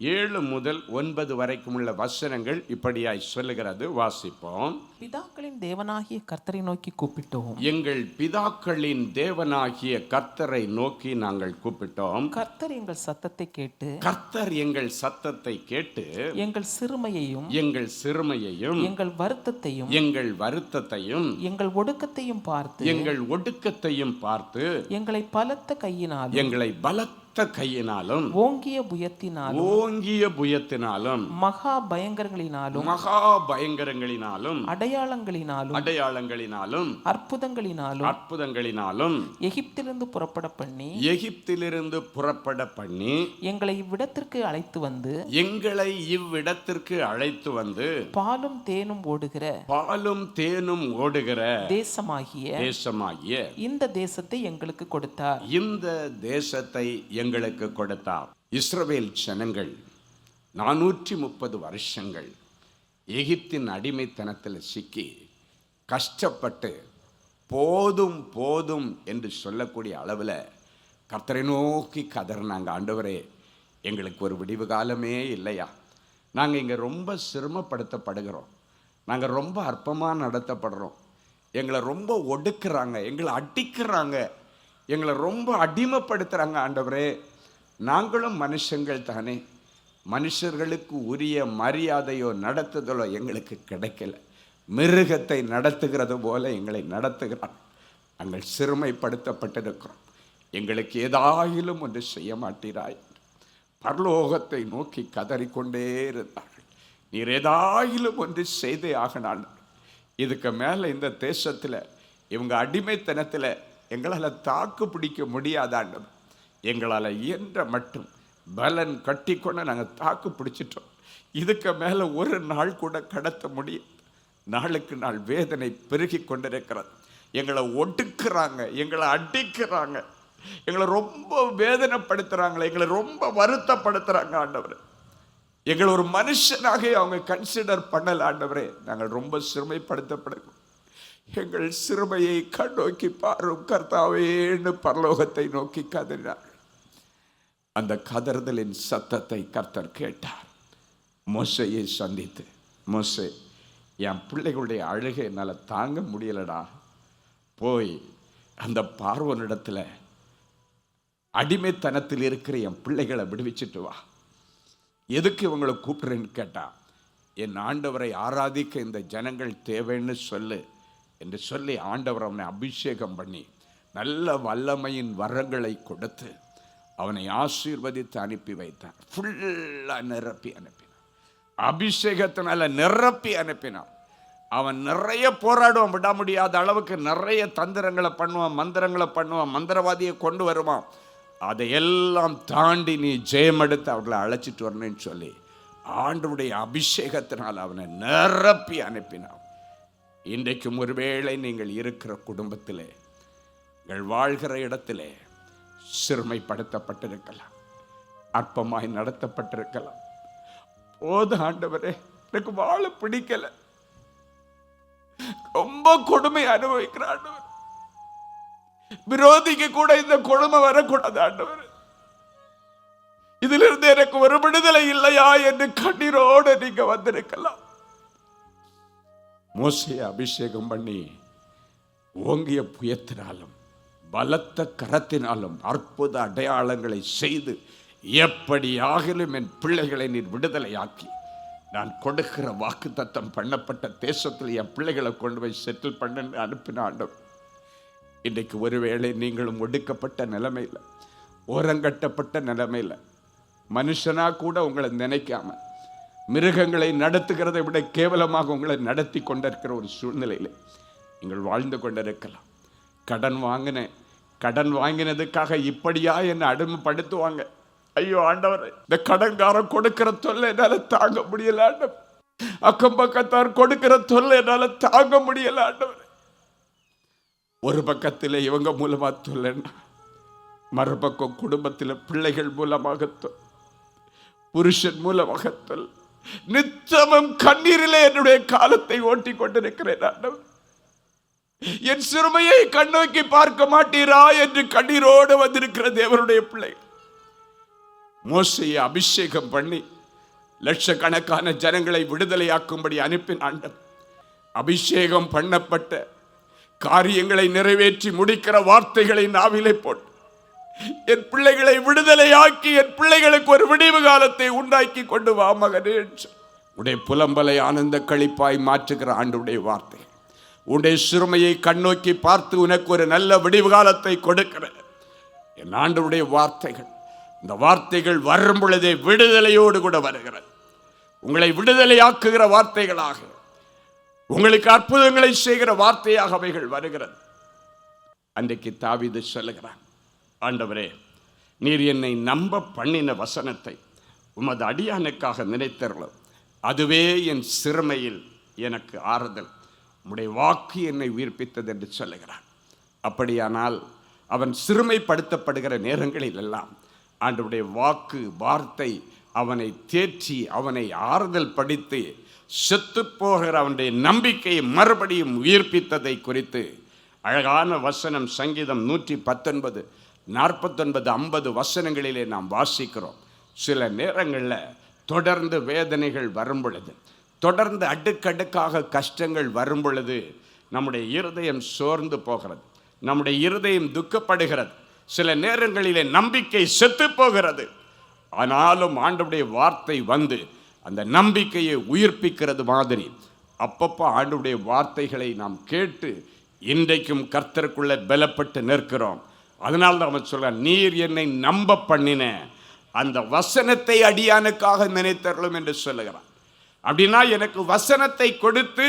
7 முதல் 9 வரைக்கும் உள்ள வசனங்கள் இப்படியாய் சொல்லுகிறது. வாசிப்போம். பிதாக்களின் தேவனாகிய கர்த்தரை நோக்கி கூப்பிட்டோம். எங்கள் பிதாக்களின் தேவனாகிய கர்த்தரை நோக்கி நாங்கள் கூப்பிட்டோம். கர்த்தர் எங்கள் சத்தத்தை கேட்டு கர்த்தர் எங்கள் சத்தத்தை கேட்டு எங்கள் சிறுமையையும் எங்கள் சிறுமையையும் எங்கள் வருத்தத்தையும் எங்கள் வருத்தத்தையும் எங்கள் ஒடுக்கத்தையும் பார்த்து எங்கள் ஒடுக்கத்தையும் பார்த்து எங்களை பலத்த கையினாலும் எங்களை பலத்த கையினாலும் ஓங்கிய புயத்தினாலும் மகா பயங்கரங்களினாலும் அடையாளங்களினாலும் அற்புதங்களினாலும் எகிப்திலிருந்து புறப்பட பண்ணி எங்களை இவ்விடத்திற்கு அழைத்து வந்து பாலும் தேனும் ஓடுகிற தேசமாகிய இந்த தேசத்தை எங்களுக்கு கொடுத்தார். இஸ்ரவேல் ஜனங்கள் 430 வருஷங்கள் எகிப்தின் அடிமைத்தனத்தில் சிக்கி கஷ்டப்பட்டு போதும் என்று சொல்லக்கூடிய அளவில் கர்த்தரை நோக்கி கதறினாங்க. ஆண்டவரே, எங்களுக்கு ஒரு விடிவு காலமே இல்லையா? நாங்கள் இங்கே ரொம்ப சிரமப்படுத்தப்படுகிறோம், நாங்கள் ரொம்ப அற்பமாக நடத்தப்படுறோம், எங்களை ரொம்ப ஒடுக்குறாங்க, எங்களை அடிக்கிறாங்க, எங்களை ரொம்ப அடிமைப்படுத்துகிறாங்க. ஆண்டவரே, நாங்களும் மனுஷங்கள் தானே, மனுஷர்களுக்கு உரிய மரியாதையோ நடத்துதலோ எங்களுக்கு கிடைக்கல, மிருகத்தை நடத்துகிறது போல எங்களை நடத்துகிறார். நாங்கள் சிறுமைப்படுத்தப்பட்டிருக்கிறோம், எங்களுக்கு ஏதாயிலும் ஒன்று செய்ய மாட்டீராய். பரலோகத்தை நோக்கி கதறிக்கொண்டே இருந்தார்கள். நீர் ஏதாயிலும் ஒன்று செய்தே ஆகினான். இதுக்கு மேலே இந்த தேசத்தில் இவங்க அடிமைத்தனத்தில் எங்களால் தாக்கு பிடிக்க முடியாதாண்டு, எங்களால் இயன்ற மட்டும் பலன் கட்டி கொண்டு நாங்கள் தாக்கு பிடிச்சிட்டோம். இதுக்கு மேலே ஒரு நாள் கூட கடத்த முடியும். நாளுக்கு நாள் வேதனை பெருகி கொண்டிருக்கிறது. எங்களை ஒடுக்குறாங்க, எங்களை அடிக்கிறாங்க, எங்களை ரொம்ப வேதனைப்படுத்துகிறாங்களே, எங்களை ரொம்ப வருத்தப்படுத்துகிறாங்க. ஆண்டவர், எங்களை ஒரு மனுஷனாக அவங்க கன்சிடர் பண்ணல. ஆண்டவரே, நாங்கள் ரொம்ப சிறுமைப்படுத்தப்படுகிறோம். எங்கள் சிறுமையை கண்ணோக்கி பாரும் கர்த்தாவேன்னு பரலோகத்தை நோக்கி கதறினார். அந்த கதறுதலின் சத்தத்தை கர்த்தர் கேட்டார். மோசையை சந்தித்து, மோசே, என் பிள்ளைகளுடைய அழுகை என்னால் தாங்க முடியலடா, போய் அந்த பார்வோனிடத்தில் அடிமைத்தனத்தில் இருக்கிற என் பிள்ளைகளை விடுவிச்சிட்டு வா. எதுக்கு இவங்களை கூப்பிடுறேன்னு கேட்டா, என் ஆண்டவரை ஆராதிக்க இந்த ஜனங்கள் தேவைன்னு சொல்லு என்று சொல்லி ஆண்டவர் அவனை அபிஷேகம் பண்ணி நல்ல வல்லமையின் வரங்களை கொடுத்து அவனை ஆசீர்வதித்து அனுப்பி வைத்தார். ஃபுல்லாக நிரப்பி அனுப்பினான், அபிஷேகத்தினால நிரப்பி அனுப்பினான். அவன் நிறைய போராடுவான், விட முடியாத அளவுக்கு நிறைய தந்திரங்களை பண்ணுவான், மந்திரங்களை பண்ணுவான், மந்திரவாதியை கொண்டு வருவான். அதையெல்லாம் தாண்டி நீ ஜெயமெடுத்து அவர்களை அழைச்சிட்டு வரணும்னு சொல்லி ஆண்டவருடைய அபிஷேகத்தினால் அவனை நிரப்பி அனுப்பினான். இன்றைக்கும் ஒருவேளை நீங்கள் இருக்கிற குடும்பத்திலே, நீங்கள் வாழ்கிற இடத்திலே சிறுமைப்படுத்தப்பட்டிருக்கலாம், அற்பமாய் நடத்தப்பட்டிருக்கலாம். போது ஆண்டவரே, எனக்கு வாழ பிடிக்கல, ரொம்ப கொடுமை அனுபவிக்கிற ஆண்டவர், விரோதிக்கு கூட இந்த கொடுமை வரக்கூடாது ஆண்டவர், இதிலிருந்து எனக்கு ஒரு விடுதலை இல்லையா என்று கண்ணீரோடு நீங்க வந்திருக்கலாம். மோசையை அபிஷேகம் பண்ணி ஓங்கிய புயத்தினாலும் பலத்த கரத்தினாலும் அற்புத அடையாளங்களை செய்து எப்படியாகிலும் என் பிள்ளைகளை நீர் விடுதலையாக்கி நான் கொடுக்கிற வாக்குத்தத்தம் பண்ணப்பட்ட தேசத்தில் என் பிள்ளைகளை கொண்டு போய் செட்டில் பண்ண அனுப்பின ஆண்டவர். இன்றைக்கு ஒருவேளை நீங்களும் ஒடுக்கப்பட்ட நிலைமையில், ஓரங்கட்டப்பட்ட நிலைமையில், மனுஷனா கூட உங்களை நினைக்காம மிருகங்களை நடத்துகிறதை விட கேவலமாக உங்களை நடத்தி கொண்டிருக்கிற ஒரு சூழ்நிலையில் நீங்கள் வாழ்ந்து கொண்டிருக்கலாம். கடன் வாங்கினதுக்காக இப்படியா என்னை அடிமைப்படுத்துவாங்க? ஐயோ ஆண்டவர், இந்த கடன்காரன் கொடுக்கிற தொல்லை என்னால் தாங்க முடியல ஆண்டவர், அக்கம் பக்கத்தார் கொடுக்கிற தொல்லை என்னால் தாங்க முடியல ஆண்டவர். ஒரு பக்கத்தில் இவங்க மூலமா தொல்லைன்னா, மறுபக்கம் குடும்பத்தில் பிள்ளைகள் மூலமாக தொல், புருஷன் மூலமாக தொல், நித்தமும் கண்ணீரிலே என்னுடைய காலத்தை ஓட்டி கொண்டிருக்கிறேன் ஆண்டவர். என் சிறுமையை கண்ணோக்கி பார்க்க மாட்டீரா என்று கண்ணீரோடு வந்திருக்கிற தேவனுடைய பிள்ளை, மோசேயை அபிஷேகம் பண்ணி லட்சக்கணக்கான ஜனங்களை விடுதலையாக்கும்படி அனுப்பின ஆண்டவர் அபிஷேகம் பண்ணப்பட்ட காரியங்களை நிறைவேற்றி முடிக்கிற வார்த்தைகளை நாவிலே போட்டு என் பிள்ளைகளை விடுதலையாக்கி என் பிள்ளைகளுக்கு ஒரு விடிவு காலத்தை உண்டாக்கி கொண்டு வா மகனே. உடைய புலம்பலை ஆனந்த களிப்பாய் மாற்றுகிற ஆண்டுடைய வார்த்தை, உடைய சிறுமையை கண்ணோக்கி பார்த்து உனக்கு ஒரு நல்ல விடிவு காலத்தை கொடுக்கிற என் ஆண்டவருடைய வார்த்தைகள். இந்த வார்த்தைகள் வரும் பொழுதே விடுதலையோடு கூட வருகிறது. உங்களை விடுதலையாக்குகிற வார்த்தைகளாக, உங்களுக்கு அற்புதங்களை செய்கிற வார்த்தையாக அவைகள் வருகிறது. அன்றைக்கு தாவீது சொல்லுகிறான், ஆண்டவரே, நீர் என்னை நம்ப பண்ணின வசனத்தை உமது அடியானுக்காக நினைத்தருளும். அதுவே என் சிறுமையில் எனக்கு ஆறுதல். உம்முடைய வாக்கு என்னை உயிர்ப்பித்தது என்று சொல்லுகிறான். அப்படியானால் அவன் சிறுமைப்படுத்தப்படுகிற நேரங்களில் எல்லாம் ஆண்டவருடைய வார்த்தை அவனை தேற்றி அவனை ஆறுதல் படுத்தி செத்து போகிற அவனுடைய நம்பிக்கையை மறுபடியும் உயிர்ப்பித்ததை குறித்து அழகான வசனம் சங்கீதம் 119, 49, 50 வசனங்களிலே நாம் வாசிக்கிறோம். சில நேரங்களில் தொடர்ந்து வேதனைகள் வரும் பொழுது, தொடர்ந்து அடுக்கடுக்காக கஷ்டங்கள் வரும் பொழுது நம்முடைய இருதயம் சோர்ந்து போகிறது, நம்முடைய இருதயம் துக்கப்படுகிறது, சில நேரங்களிலே நம்பிக்கை செத்து போகிறது. ஆனாலும் ஆண்டவருடைய வார்த்தை வந்து அந்த நம்பிக்கையை உயிர்ப்பிக்கிறது மாதிரி அப்பப்போ ஆண்டவருடைய வார்த்தைகளை நாம் கேட்டு இன்றைக்கும் கர்த்தருக்குள்ளே பலப்பட்டு நிற்கிறோம். அதனால தான் அவன் சொல்றான், நீர் என்னை நம்ப பண்ணின அந்த வசனத்தை அடியானுக்காக நினைத்தருளும் என்று சொல்லுகிறான். அப்படின்னா எனக்கு வசனத்தை கொடுத்து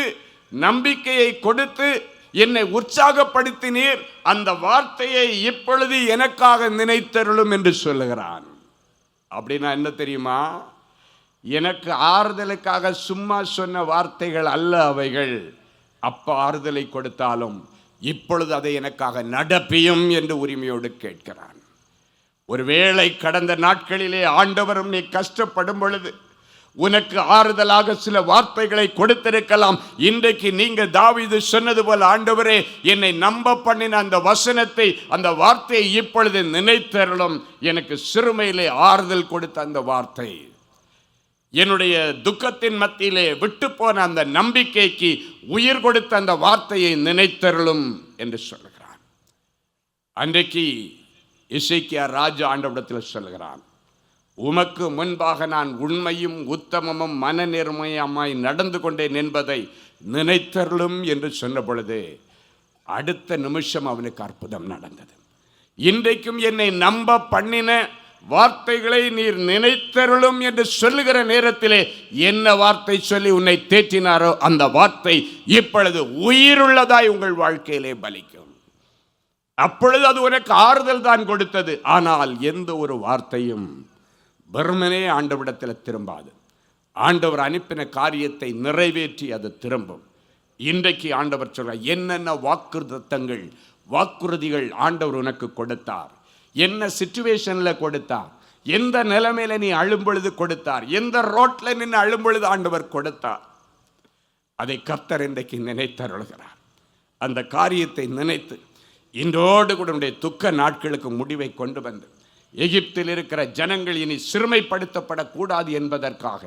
நம்பிக்கையை கொடுத்து என்னை உற்சாகப்படுத்தினீர், அந்த வார்த்தையை இப்பொழுது எனக்காக நினைத்தருளும் என்று சொல்லுகிறான். அப்படின்னா என்ன தெரியுமா? எனக்கு ஆறுதலுக்காக சும்மா சொன்ன வார்த்தைகள் அல்ல அவைகள். அப்ப ஆறுதலை கொடுத்தாலும் இப்பொழுது அதை எனக்காக நடப்பியும் என்று உரிமையோடு கேட்கிறான். ஒருவேளை கடந்த நாட்களிலே ஆண்டவரும் நீ கஷ்டப்படும் பொழுது உனக்கு ஆறுதலாக சில வார்த்தைகளை கொடுத்திருக்கலாம். இன்றைக்கு நீங்க தாவீது சொன்னது போல, ஆண்டவரே என்னை நம்ப பண்ணின அந்த வசனத்தை, அந்த வார்த்தையை இப்பொழுது நினைத்தருளும். எனக்கு சிறுமையிலே ஆறுதல் கொடுத்த அந்த வார்த்தை, என்னுடைய துக்கத்தின் மத்தியிலே விட்டு போன அந்த நம்பிக்கைக்கு உயிர் கொடுத்த அந்த வார்த்தையை நினைத்தருளும் என்று சொல்லுகிறான். அன்றைக்கு எசேக்கியா ராஜா ஆண்டவரிடத்தில் சொல்லுகிறான், உமக்கு முன்பாக நான் உண்மையும் உத்தமமும் மன நேர்மையுமாய் நடந்து கொண்டேன் என்பதை நினைத்தருளும் என்று சொன்ன பொழுது அடுத்த நிமிஷம் அவனுக்கு அற்புதம் நடந்தது. இன்றைக்கும் என்னை நம்ப பண்ணின வார்த்தைகளை நீர் நினைத்தருளும் என்று சொல்லுகிற நேரத்திலே என்ன வார்த்தை சொல்லி உன்னை தேற்றினாரோ அந்த வார்த்தை இப்பொழுது உயிருள்ளதாய் உங்கள் வாழ்க்கையிலே பலிக்கும். அப்பொழுது அது உனக்கு ஆறுதல் தான் கொடுத்தது. ஆனால் எந்த ஒரு வார்த்தையும் வெறுமனே ஆண்டவரிடத்தில் திரும்பாது. ஆண்டவர் அனுப்பின காரியத்தை நிறைவேற்றி அது திரும்பும். இன்றைக்கு ஆண்டவர் சொல்றார், என்னென்ன வாக்குறுதிகள் வாக்குறுதிகள் ஆண்டவர் உனக்கு கொடுத்தார், என்ன சிச்சுவேஷனில் கொடுத்தார், எந்த நிலைமையில நீ அழும்பொழுது கொடுத்தார், எந்த ரோட்ல நின்று அழும்பொழுது ஆண்டவர் கொடுத்தார், அதை கர்த்தர் இன்றைக்கு நினைத்தருளுகிறார். அந்த காரியத்தை நினைத்து இன்றோடு கூட உடைய துக்க நாட்களுக்கு முடிவை கொண்டு வந்து எகிப்தில் இருக்கிற ஜனங்கள் இனி சிறுமைப்படுத்தப்படக்கூடாது என்பதற்காக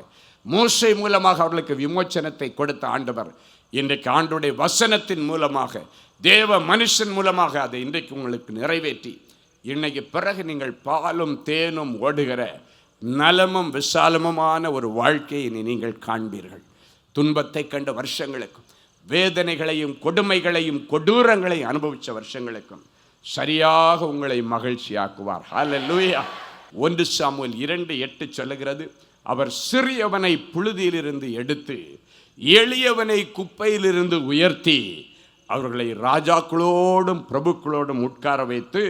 மோசே மூலமாக அவர்களுக்கு விமோச்சனத்தை கொடுத்த ஆண்டவர் இன்றைக்கு ஆண்டவருடைய வசனத்தின் மூலமாக, தேவ மனுஷன் மூலமாக அதை இன்றைக்கு உங்களுக்கு நிறைவேற்றி இன்னைக்கு பிறகு நீங்கள் பாலும் தேனும் ஓடுகிற நலமும் விசாலமுமான ஒரு வாழ்க்கையை நீங்கள் காண்பீர்கள். துன்பத்தை கண்ட வருஷங்களுக்கும் வேதனைகளையும் கொடுமைகளையும் கொடூரங்களையும் அனுபவித்த வருஷங்களுக்கும் சரியாக உங்களை மகிழ்ச்சியாக்குவார். ஹல்லேலூயா. 1 சாமுவேல் 2:8 சொல்லுகிறது, அவர் சிறியவனை புழுதியிலிருந்து எடுத்து எளியவனை குப்பையிலிருந்து உயர்த்தி அவர்களை ராஜாக்களோடும் பிரபுக்களோடும் உட்கார வைத்து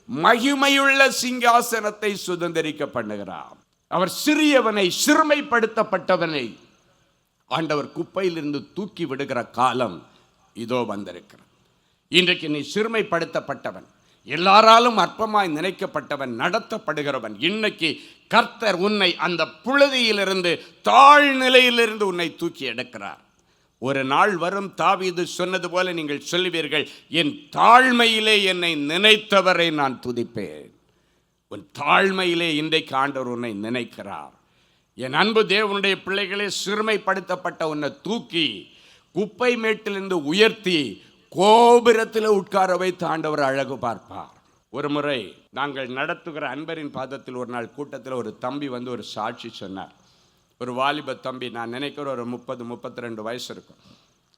மகிமையுள்ள சிங்காசனத்தை சுதந்திரிக்க பண்ணுகிறார். அவர் சிறியவனை, சிறுமைப்படுத்தப்பட்டவனை ஆண்டவர் குப்பையிலிருந்து தூக்கி விடுகிற காலம் இதோ வந்திருக்கிறது. இன்றைக்கு நீ சிறுமைப்படுத்தப்பட்டவன், எல்லாராலும் அற்பமாய் நினைக்கப்பட்டவன், நடத்தப்படுகிறவன். இன்னைக்கு கர்த்தர் உன்னை அந்த புழுதியிலிருந்து, தாழ்நிலையிலிருந்து உன்னை தூக்கி எடுக்கிறார். ஒரு நாள் வரும், தாவீது சொன்னது போல நீங்கள் சொல்லுவீர்கள், என் தாழ்மையிலே என்னை நினைத்தவரை நான் துதிப்பேன். உன் தாழ்மையிலே இன்றைக்கு ஆண்டவர் உன்னை நினைக்கிறார். என் அன்பு தேவனுடைய பிள்ளைகளே, சிறுமைப்படுத்தப்பட்ட உன்னை தூக்கி குப்பை மேட்டிலிருந்து உயர்த்தி கோபுரத்தில் உட்கார வைத்து ஆண்டவர் அழகு பார்ப்பார். ஒரு முறை நாங்கள் நடத்துகிற அன்பரின் பாதத்தில் ஒரு நாள் கூட்டத்தில் ஒரு தம்பி வந்து ஒரு சாட்சி சொன்னார். ஒரு வாலிப தம்பி, நான் நினைக்கிற ஒரு 30-32 வயசு இருக்கும்.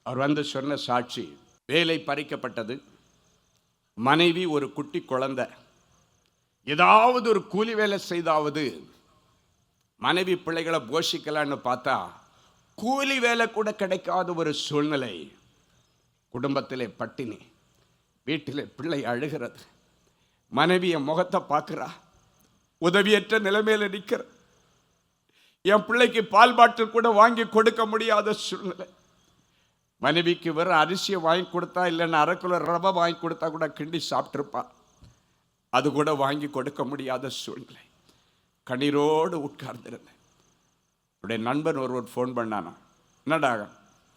அவர் வந்து சொன்ன சாட்சி, வேலை பறிக்கப்பட்டது, மனைவி ஒரு குட்டி குழந்தை, ஏதாவது ஒரு கூலி வேலை செய்தாவது மனைவி பிள்ளைகளை போஷிக்கலான்னு பார்த்தா கூலி வேலை கூட கிடைக்காத ஒரு சூழ்நிலை. குடும்பத்திலே பட்டினி, வீட்டிலே பிள்ளை அழுகிறது, மனைவி என் முகத்தை பார்க்குறா, உதவியற்ற நிலைமையில நிற்கிற, என் பிள்ளைக்கு பால் பாட்டில் கூட வாங்கி கொடுக்க முடியாத சூழ்நிலை. மனைவிக்கு வெறும் அரிசியை வாங்கி கொடுத்தா, இல்லைன்னா 1/2 கிலோ ரவை வாங்கி கொடுத்தா கூட கிண்டி சாப்பிட்ருப்பா, அது கூட வாங்கி கொடுக்க முடியாத சூழ்நிலை. கண்ணீரோடு உட்கார்ந்திருந்தேன். என்னுடைய நண்பன் ஒருவர் ஃபோன் பண்ணானா, என்னடா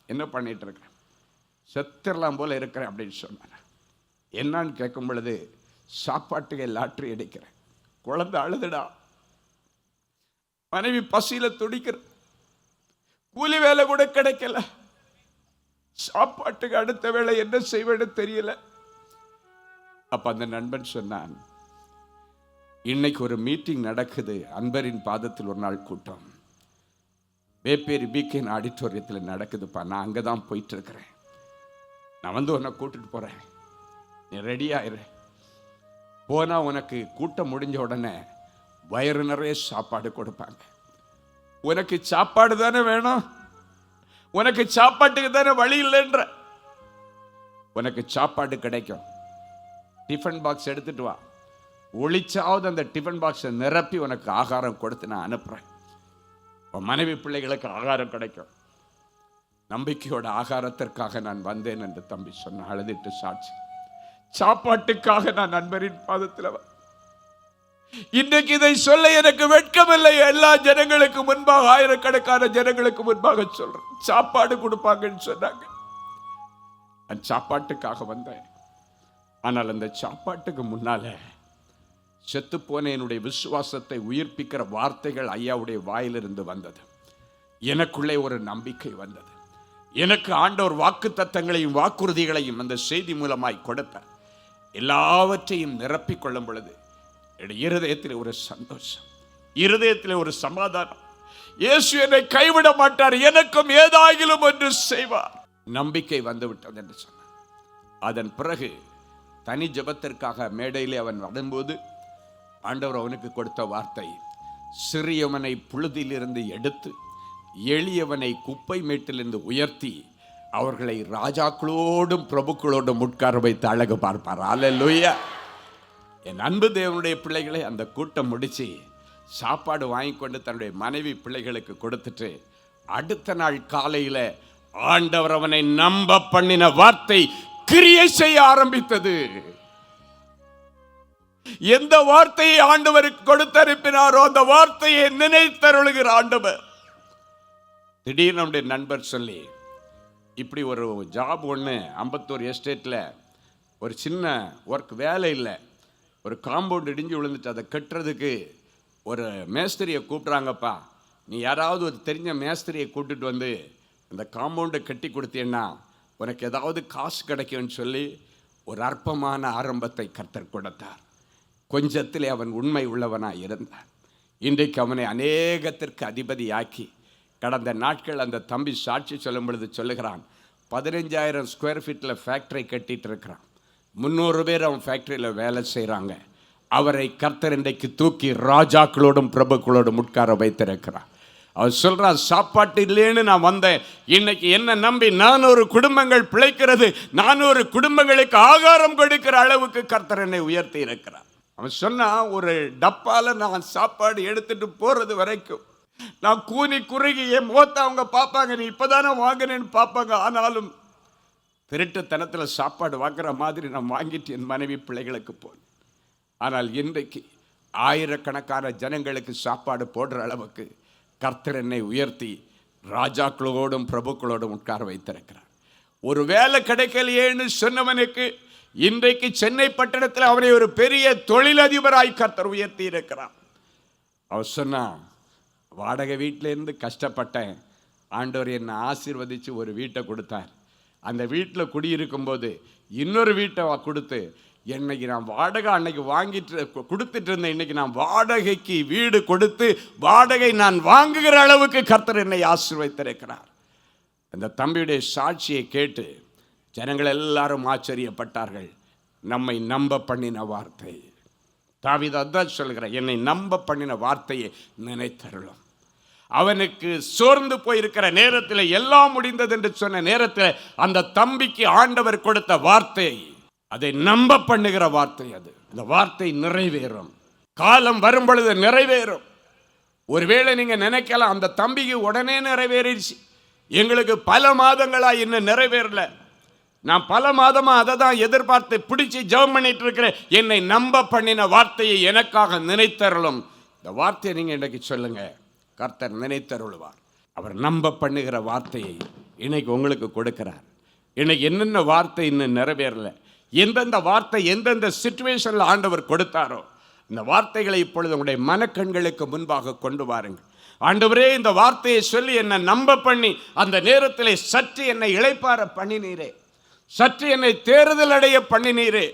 என்ன பண்ணிட்டு இருக்கிறேன், செத்துடலாம் போல இருக்கிறேன் அப்படின்னு சொன்னான். என்னான்னு கேட்கும் பொழுது, சாப்பாட்டுக்கு லாட்ரி அடிக்கிறேன், குழந்தை அழுதுடா, மனைவி பசியில துடிக்கிற, கூலி வேலை கூட கிடைக்கல, சாப்பாட்டுக்கு அடுத்த வேளை என்ன செய்வேன்னு தெரியல. அப்ப அந்த நண்பன் சொன்னான், இன்னைக்கு ஒரு மீட்டிங் நடக்குது, அன்பரின் பாதத்தில் ஒரு நாள் கூட்டம் வேப்பேரி பிகேன் ஆடிட்டோரியத்தில் நடக்குதுப்பா, நான் அங்கே தான் போயிட்டு இருக்கிறேன், நான் வந்து உன்னை கூட்டிட்டு போறேன், நீ ரெடியாயிரு. போனா உனக்கு கூட்டம் முடிஞ்ச உடனே வயிறு நிறைய சாப்பாடு கொடுப்பாங்க. உனக்கு சாப்பாடு தானே வேணும், உனக்கு சாப்பாட்டுக்கு தானே வழி இல்லைன்ற, உனக்கு சாப்பாடு கிடைக்கும், டிஃபன் பாக்ஸ் எடுத்துட்டு வா, ஒளிச்சாவது அந்த டிஃபன் பாக்ஸை நிரப்பி உனக்கு ஆகாரம் கொடுத்து நான் அனுப்புறேன், உன் மனைவி பிள்ளைகளுக்கு ஆகாரம் கிடைக்கும். நம்பிக்கையோட ஆகாரத்திற்காக நான் வந்தேன் என்று தம்பி சொன்ன, அழுதிட்டு சாட்சி. சாப்பாட்டுக்காக நான் நண்பரின் பாதத்தில் இன்றைக்கு இதை சொல்ல எனக்கு வெட்கமில்லை. எல்லா ஜனங்களுக்கு முன்பாக, ஆயிரக்கணக்கான ஜனங்களுக்கு முன்பாக சொல்றேன், சாப்பாடு கொடுப்பாங்கன்னு சொன்னாங்க. நான் சாப்பாட்டுக்காக வந்தேன். ஆனால் அந்த சாப்பாட்டுக்கு முன்னால செத்து போன என்னுடைய விசுவாசத்தை உயிர்ப்பிக்கிற வார்த்தைகள் ஐயாவுடைய வாயிலிருந்து வந்தது. எனக்குள்ளே ஒரு நம்பிக்கை வந்தது. எனக்கு ஆண்டவர் வாக்கு தத்தங்களையும் வாக்குறுதிகளையும் அந்த செய்தி மூலமாய் கொடுத்த எல்லாவற்றையும் நிரப்பிக் கொள்ளும் பொழுது என்னுடைய இருதயத்தில் ஒரு சந்தோஷம், இருதயத்தில் ஒரு சமாதானம். இயேசு என்னை கைவிட மாட்டார், எனக்கும் ஏதாகிலும் ஒன்று செய்வார். நம்பிக்கை வந்து விட்டது என்று சொன்னார். அதன் பிறகு தனி ஜெபத்திற்காக மேடையிலே அவன் வரும்போது ஆண்டவர் அவனுக்கு கொடுத்த வார்த்தை, சிறியவனை புழுதியிலிருந்து எடுத்து எளியவனை குப்பை மேட்டிலிருந்து உயர்த்தி அவர்களை ராஜாக்களோடும் பிரபுக்களோடும் உட்கார வைத்து அழகு பார்ப்பார். அல்லேலூயா. என் அன்பு தேவனுடைய பிள்ளைகளை, அந்த கூட்டம் முடிச்சு சாப்பாடு வாங்கி கொண்டு தன்னுடைய மனைவி பிள்ளைகளுக்கு கொடுத்துட்டு அடுத்த நாள் காலையில ஆண்டவர் அவனை நம்ப பண்ணின வார்த்தை கிரியை செய்ய ஆரம்பித்தது. எந்த வார்த்தையை ஆண்டவருக்கு கொடுத்தனுப்பினாரோ அந்த வார்த்தையை நினைத்தருளுகிற ஆண்டவர். திடீர்னு நம்முடைய நண்பர் சொல்லி, இப்படி ஒரு ஜாப் ஒன்று அம்பத்தூர் எஸ்டேட்டில் ஒரு சின்ன ஒர்க், வேலை இல்லை, ஒரு காம்பவுண்ட் இடிஞ்சு விழுந்துட்டு அதை கட்டுறதுக்கு ஒரு மேஸ்திரியை கூப்பிட்றாங்கப்பா, நீ யாராவது ஒரு தெரிஞ்ச மேஸ்திரியை கூப்பிட்டுட்டு வந்து அந்த காம்பவுண்டை கட்டி கொடுத்தீன்னா உனக்கு ஏதாவது காசு கிடைக்கும்னு சொல்லி ஒரு அற்பமான ஆரம்பத்தை கர்த்தர் கொடுத்தார். கொஞ்சத்திலே அவன் உண்மை உள்ளவனாக இருந்தான். இன்றைக்கு அவனை அநேகத்திற்கு அதிபதியாக்கி, கடந்த நாட்கள் அந்த தம்பி சாட்சி சொல்லும் பொழுது சொல்லுகிறான், 15,000 ஸ்கொயர் ஃபீட்டில் ஃபேக்ட்ரி கட்டிட்டு இருக்கிறான், 300 பேர் அவன் ஃபேக்ட்ரியில் வேலை செய்கிறாங்க. அவரை கர்த்தர் இன்றைக்கு தூக்கி ராஜாக்களோடும் பிரபுக்களோடும் உட்கார வைத்திருக்கிறார். அவர் சொல்றான், சாப்பாட்டு இல்லைன்னு நான் வந்தேன், இன்னைக்கு என்ன நம்பி 400 குடும்பங்கள் பிழைக்கிறது, 400 குடும்பங்களுக்கு ஆகாரம் கொடுக்கிற அளவுக்கு கர்த்தர் என்னை உயர்த்தி இருக்கிறார். அவன் சொன்னா, ஒரு டப்பால நான் சாப்பாடு எடுத்துட்டு போறது வரைக்கும் நான் கூனி குறுகி என் முகத்தை அவங்க பார்ப்பாங்க, நீ இப்பதானே வாங்கினேன்னு பார்ப்பாங்க. ஆனாலும் திருட்டுத்தனத்தில் சாப்பாடு வாங்குற மாதிரி நான் வாங்கிட்டு என் மனைவி பிள்ளைகளுக்கு போனேன். ஆனால் இன்றைக்கு ஆயிரக்கணக்கான ஜனங்களுக்கு சாப்பாடு போடுற அளவுக்கு கர்த்தர் என்னை உயர்த்தி ராஜாக்களோடும் பிரபுக்களோடும் உட்கார வைத்திருக்கிறார். ஒரு வேலை கிடைக்கலையேன்னு சொன்னவனுக்கு இன்றைக்கு சென்னை பட்டணத்தில் அவனை ஒரு பெரிய தொழிலதிபராய் கர்த்தர் உயர்த்தி இருக்கிறார். அவர் சொன்னா, வாடகை வீட்டிலேருந்து கஷ்டப்பட்டேன், ஆண்டவர் என்னை ஆசீர்வதித்து ஒரு வீட்டை கொடுத்தார். அந்த வீட்டில் குடியிருக்கும்போது இன்னொரு வீட்டை கொடுத்து, என்னைக்கு நான் வாடகை அன்னைக்கு வாங்கிட்டு கொடுத்துட்டு இருந்தேன், இன்னைக்கு நான் வாடகைக்கு வீடு கொடுத்து வாடகை நான் வாங்குகிற அளவுக்கு கர்த்தர் என்னை ஆசீர்வதித்திருக்கிறார். அந்த தம்பியுடைய சாட்சியை கேட்டு ஜனங்கள் எல்லாரும் ஆச்சரியப்பட்டார்கள். நம்மை நம்ப பண்ணின வார்த்தை. தாவீது அதான் சொல்கிறார், என்னை நம்ப பண்ணின வார்த்தையை நினைத்தருளும். அவனுக்கு சோர்ந்து போயிருக்கிற நேரத்தில், எல்லாம் முடிந்தது என்று சொன்ன நேரத்தில் அந்த தம்பிக்கு ஆண்டவர் கொடுத்த வார்த்தை, அதை நம்ப பண்ணுகிற வார்த்தை. அது அந்த வார்த்தை நிறைவேறும். காலம் வரும் பொழுது நிறைவேறும். ஒருவேளை நீங்க நினைக்கலாம், அந்த தம்பிக்கு உடனே நிறைவேறிடுச்சு, எங்களுக்கு பல மாதங்களா இன்னும் நிறைவேறல, நான் பல மாதமா அதை தான் எதிர்பார்த்து பிடிச்சி ஜெபம் பண்ணிட்டு இருக்கிறேன். என்னை நம்ப பண்ணின வார்த்தையை எனக்காக நினைத்தருளும். இந்த வார்த்தையை நீங்க இன்னைக்கு சொல்லுங்க, கர்த்தர் நினைத்தருளுவார். அவர் நம்ப பண்ணுகிற வார்த்தையை இன்னைக்கு உங்களுக்கு கொடுக்கிறார். இன்னைக்கு என்னென்ன வார்த்தை இன்னும் நிறைவேறல, எந்தெந்த வார்த்தை எந்தெந்த சிச்சுவேஷன்ல ஆண்டவர் கொடுத்தாரோ, இந்த வார்த்தைகளை இப்பொழுது உங்களுடைய மனக்கண்களுக்கு முன்பாக கொண்டு வாருங்கள். ஆண்டவரே, இந்த வார்த்தையை சொல்லி என்னை நம்ப பண்ணி அந்த நேரத்தில் சற்று என்னை இளைப்பாற பண்ணினீரே, சற்று என்னை தேறுதல் அடைய பண்ணினீரே.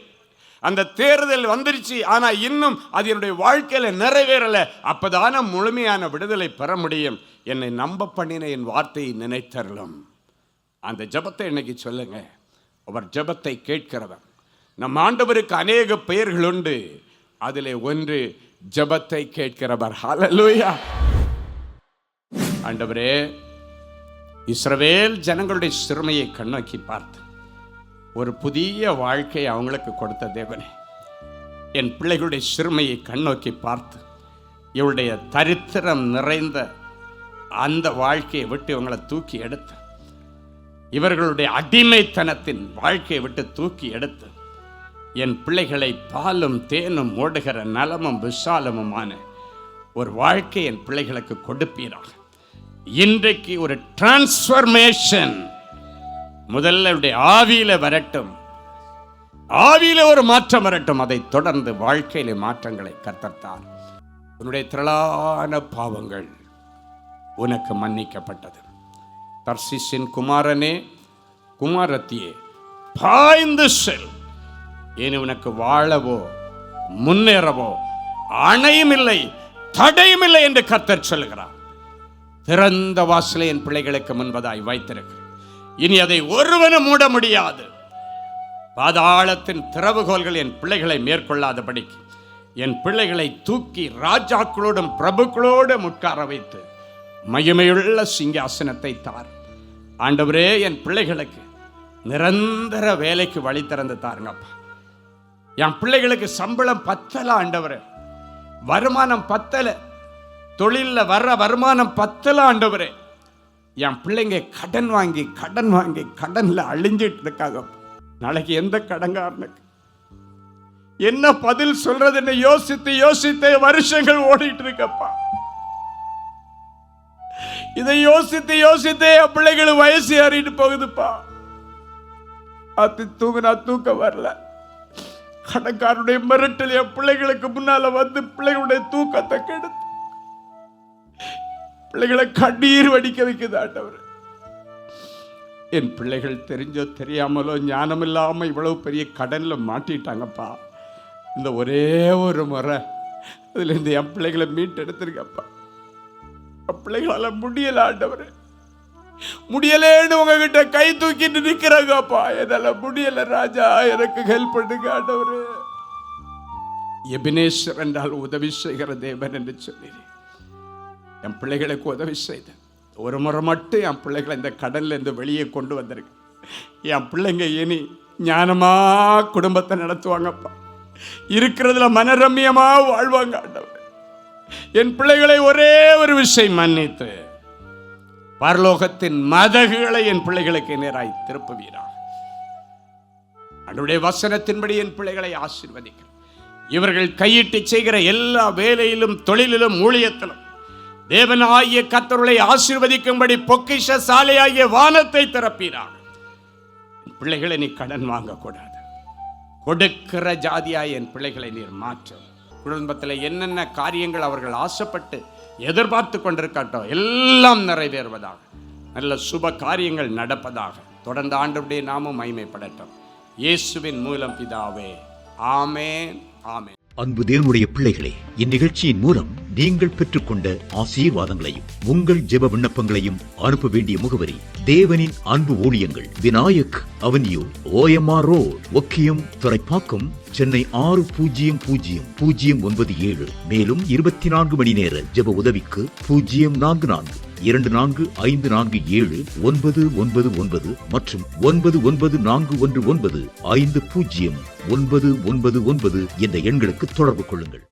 அந்த தேறுதல் வந்துருச்சு, ஆனா இன்னும் அது என்னுடைய வாழ்க்கையில நிறைவேறல. அப்பதான முழுமையான விடுதலை பெற முடியும். என்னை நம்ப பண்ணின என் வார்த்தையை நினைத்தருளும். அந்த ஜெபத்தை இன்னைக்கு சொல்லுங்க. அவர் ஜெபத்தை கேட்கிறவர். நம் ஆண்டவருக்கு அநேக பெயர்கள் உண்டு, அதிலே ஒன்று ஜெபத்தை கேட்கிறவர். ஹல்லேலூயா. ஆண்டவரே, இஸ்ரவேல் ஜனங்களுடைய சிறுமையை கண்ணோக்கி பார்த்து ஒரு புதிய வாழ்க்கை அவங்களுக்கு கொடுத்த தேவனே, என் பிள்ளைகளுடைய சிறுமையை கண்ணோக்கி பார்த்து இவருடைய தரித்திரம் நிறைந்த அந்த வாழ்க்கையை விட்டு இவங்களை தூக்கி எடுத்து, இவர்களுடைய அடிமைத்தனத்தின் வாழ்க்கையை விட்டு தூக்கி எடுத்து, என் பிள்ளைகளை பாலும் தேனும் ஓடுகிற நலமும் விசாலமுமான ஒரு வாழ்க்கை என் பிள்ளைகளுக்கு கொடுப்பீராக. இன்றைக்கு ஒரு டிரான்ஸ்ஃபர்மேஷன் முதல்ல ஆவியில வரட்டும், ஆவியில ஒரு மாற்றம் வரட்டும். அதை தொடர்ந்து வாழ்க்கையில மாற்றங்களை கர்த்தர். உன்னுடைய திரளான பாவங்கள் உனக்கு மன்னிக்கப்பட்டது. தர்சிசின் குமாரனே, குமாரத்தியே, பாய்ந்து செல். இனி உனக்கு வாழவோ முன்னேறவோ அணையும் இல்லை, தடையும் இல்லை என்று கர்த்தர் சொல்லுகிறார். திறந்த வாசலை என் பிள்ளைகளுக்கு முன்பதாய் வைத்திருக்கிறேன். இனி அதை ஒருவனும் மூட முடியாது. பாதாளத்தின் திறவுகோல்கள் என் பிள்ளைகளை மேற்கொள்ளாதபடிக்கு என் பிள்ளைகளை தூக்கி ராஜாக்களோடும் பிரபுக்களோடும் உட்கார வைத்து மகிமையுள்ள சிங்காசனத்தை தார். ஆண்டவரே, என் பிள்ளைகளுக்கு நிரந்தர வேலைக்கு வழி திறந்து தாருங்கப்பா. என் பிள்ளைகளுக்கு சம்பளம் பத்தல ஆண்டவரே, வருமானம் பத்தல, தொழிலில் வர்ற வருமானம் பத்தல ஆண்டவரே. என் பிள்ளைங்க கடன் வாங்கி கடன் வாங்கி கடன்ல அழிஞ்சிட்டு இருக்காங்க. நாளைக்கு எந்த கடன்காரனுக்கு என்ன பதில் சொல்றதுன்னு யோசித்து யோசித்து வருஷங்கள் ஓடிட்டு இருக்கப்பா. இதை யோசித்து யோசித்தே என் பிள்ளைகள் வயசு ஏறிட்டு போகுதுப்பா. அத்தி தூங்கினா தூக்கம் வரல. கடன்காரனுடைய மிரட்டல் என் பிள்ளைகளுக்கு முன்னால வந்து பிள்ளைகளுடைய தூக்கத்தை கெடுத்து பிள்ளைகளை கண்ணீர் வடிக்க வைக்குது ஆண்டவர். என் பிள்ளைகள் தெரிஞ்சோ தெரியாமலோ ஞானம் இல்லாம இவ்வளவு பெரிய கடன்ல மாட்டிட்டாங்கப்பா. இந்த ஒரே ஒரு முறை அதுல இருந்து என் பிள்ளைகளை மீட்டு எடுத்திருக்கப்பா. பிள்ளைகளால முடியல ஆண்டவர், முடியலேன்னு உங்ககிட்ட கை தூக்கிட்டு நிக்கிறாங்கப்பா. என்னால முடியல ராஜா, எனக்கு ஹெல்ப் பண்ணுங்க ஆண்டவர். எபினேஸ்வர் என்றால் உதவி செய்கிற தேவன் என்று சொல்லிடு. என் பிள்ளைகளுக்கு உதவி செய்த ஒரு முறை மட்டும் என் பிள்ளைகளை இந்த கடன்ல இருந்து வெளியே கொண்டு வந்திருக்கு. என் பிள்ளைங்க இனி ஞானமா குடும்பத்தை நடத்துவாங்கப்பா, இருக்கிறதுல மனரம்யமா வாழ்வாங்க ஆண்டவர். என் பிள்ளைகளை ஒரே ஒரு விஷயம் மன்னித்து பரலோகத்தின் மதகுகளை என் பிள்ளைகளுக்கு நேராய் திருப்புவீராக. அவருடைய வசனத்தின்படி என் பிள்ளைகளை ஆசீர்வதிக்க, இவர்கள் கையிட்டு செய்கிற எல்லா வேலையிலும் தொழிலிலும் ஊழியத்திலும் தேவனாகிய கர்த்தரை ஆசீர்வதிக்கும்படி பொக்கிஷ சாலையாகிய வானத்தை திறப்பீராக. பிள்ளைகளை நீ கடன் வாங்கக்கூடாது. கொடுக்கிற ஜாதியாய் என் பிள்ளைகளை நீர் மாற்றும். குடும்பத்தில் என்னென்ன காரியங்கள் அவர்கள் ஆசைப்பட்டு எதிர்பார்த்து கொண்டிருக்கட்டும், எல்லாம் நிறைவேறுவதாக, நல்ல சுப காரியங்கள் நடப்பதாக. தொடர்ந்து ஆண்டவருடைய நாமம் மகிமைப்படட்டும். இயேசுவின் மூலம் பிதாவே, ஆமென், ஆமென். அன்பு தேவனுடைய பிள்ளைகளே, இந்நிகழ்ச்சியின் மூலம் நீங்கள் பெற்றுக்கொண்ட ஆசீர்வாதங்களையும் உங்கள் ஜெப விண்ணப்பங்களையும் அனுப்ப வேண்டிய முகவரி: தேவனின் அன்பு ஊழியங்கள், Vinayak avenue, OMR road, Okkiyam, Thoraipakkam, Chennai 600097. மேலும் 24 மணி நேர ஜெப உதவிக்கு 04424547999 மற்றும் 9941150999 என்ற எண்களுக்கு தொடர்பு கொள்ளுங்கள்.